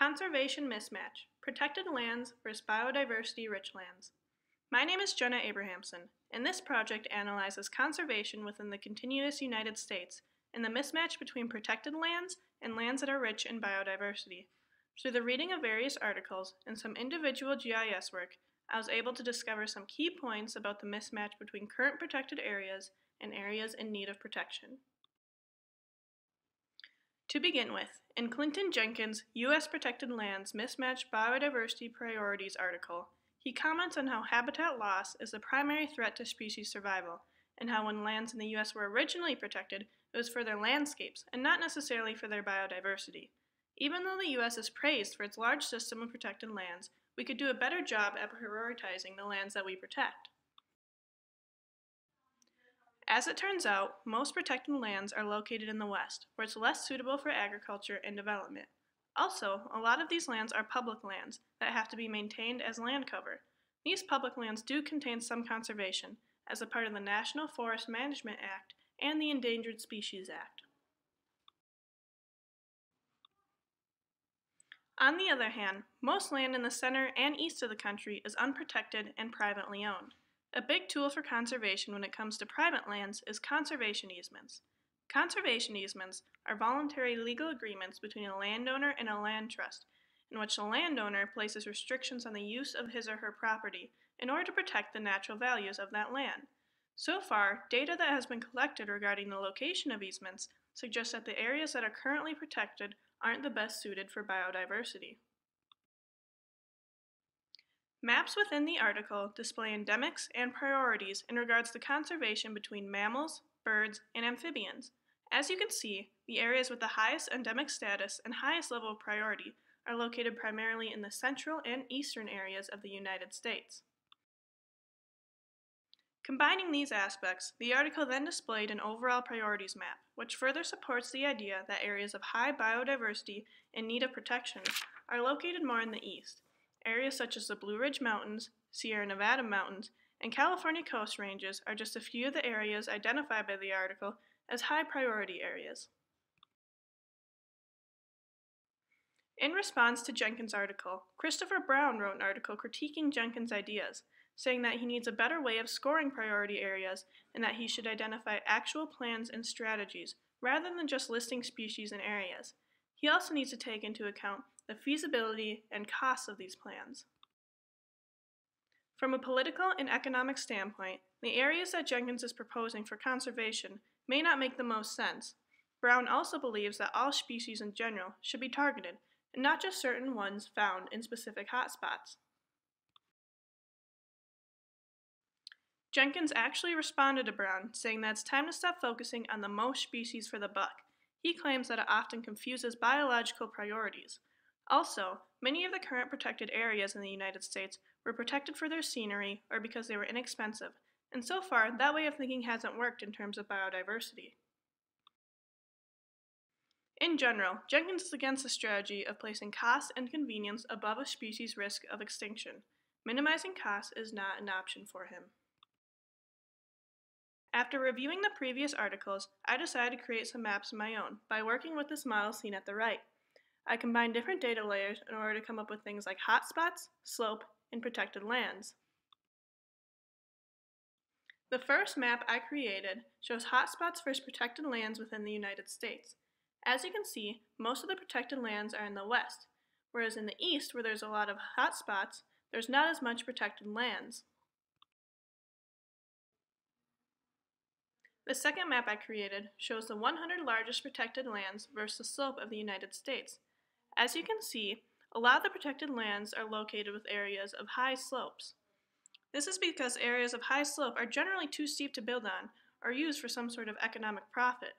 Conservation Mismatch, Protected Lands versus Biodiversity-Rich Lands. My name is Jenna Abrahamson, and this project analyzes conservation within the continuous United States and the mismatch between protected lands and lands that are rich in biodiversity. Through the reading of various articles and some individual GIS work, I was able to discover some key points about the mismatch between current protected areas and areas in need of protection. To begin with, in Clinton Jenkins' U.S. Protected Lands Mismatched Biodiversity Priorities article, he comments on how habitat loss is the primary threat to species survival, and how when lands in the U.S. were originally protected, it was for their landscapes and not necessarily for their biodiversity. Even though the U.S. is praised for its large system of protected lands, we could do a better job at prioritizing the lands that we protect. As it turns out, most protected lands are located in the West, where it's less suitable for agriculture and development. Also, a lot of these lands are public lands that have to be maintained as land cover. These public lands do contain some conservation, as a part of the National Forest Management Act and the Endangered Species Act. On the other hand, most land in the center and east of the country is unprotected and privately owned. A big tool for conservation when it comes to private lands is conservation easements. Conservation easements are voluntary legal agreements between a landowner and a land trust, in which the landowner places restrictions on the use of his or her property in order to protect the natural values of that land. So far, data that has been collected regarding the location of easements suggests that the areas that are currently protected aren't the best suited for biodiversity. Maps within the article display endemics and priorities in regards to conservation between mammals, birds, and amphibians. As you can see, the areas with the highest endemic status and highest level of priority are located primarily in the central and eastern areas of the United States. Combining these aspects, the article then displayed an overall priorities map, which further supports the idea that areas of high biodiversity in need of protection are located more in the east. Areas such as the Blue Ridge Mountains, Sierra Nevada Mountains, and California Coast Ranges are just a few of the areas identified by the article as high priority areas. In response to Jenkins' article, Christopher Brown wrote an article critiquing Jenkins' ideas, saying that he needs a better way of scoring priority areas and that he should identify actual plans and strategies rather than just listing species and areas. He also needs to take into account the feasibility and costs of these plans. From a political and economic standpoint, the areas that Jenkins is proposing for conservation may not make the most sense. Brown also believes that all species in general should be targeted, and not just certain ones found in specific hotspots. Jenkins actually responded to Brown, saying that it's time to stop focusing on the most species for the buck. He claims that it often confuses biological priorities. Also, many of the current protected areas in the United States were protected for their scenery or because they were inexpensive, and so far that way of thinking hasn't worked in terms of biodiversity. In general, Jenkins is against the strategy of placing cost and convenience above a species' risk of extinction. Minimizing costs is not an option for him. After reviewing the previous articles, I decided to create some maps of my own by working with this model seen at the right. I combined different data layers in order to come up with things like hotspots, slope, and protected lands. The first map I created shows hotspots versus protected lands within the United States. As you can see, most of the protected lands are in the west, whereas in the east, where there's a lot of hotspots, there's not as much protected lands. The second map I created shows the 100 largest protected lands versus the slope of the United States. As you can see, a lot of the protected lands are located with areas of high slopes. This is because areas of high slope are generally too steep to build on or used for some sort of economic profit.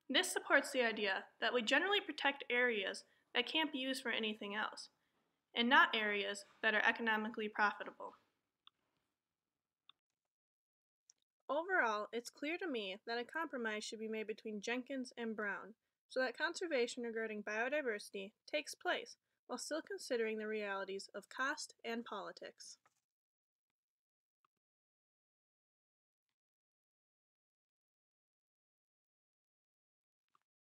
This supports the idea that we generally protect areas that can't be used for anything else, and not areas that are economically profitable. Overall, it's clear to me that a compromise should be made between Jenkins and Brown, so that conservation regarding biodiversity takes place while still considering the realities of cost and politics.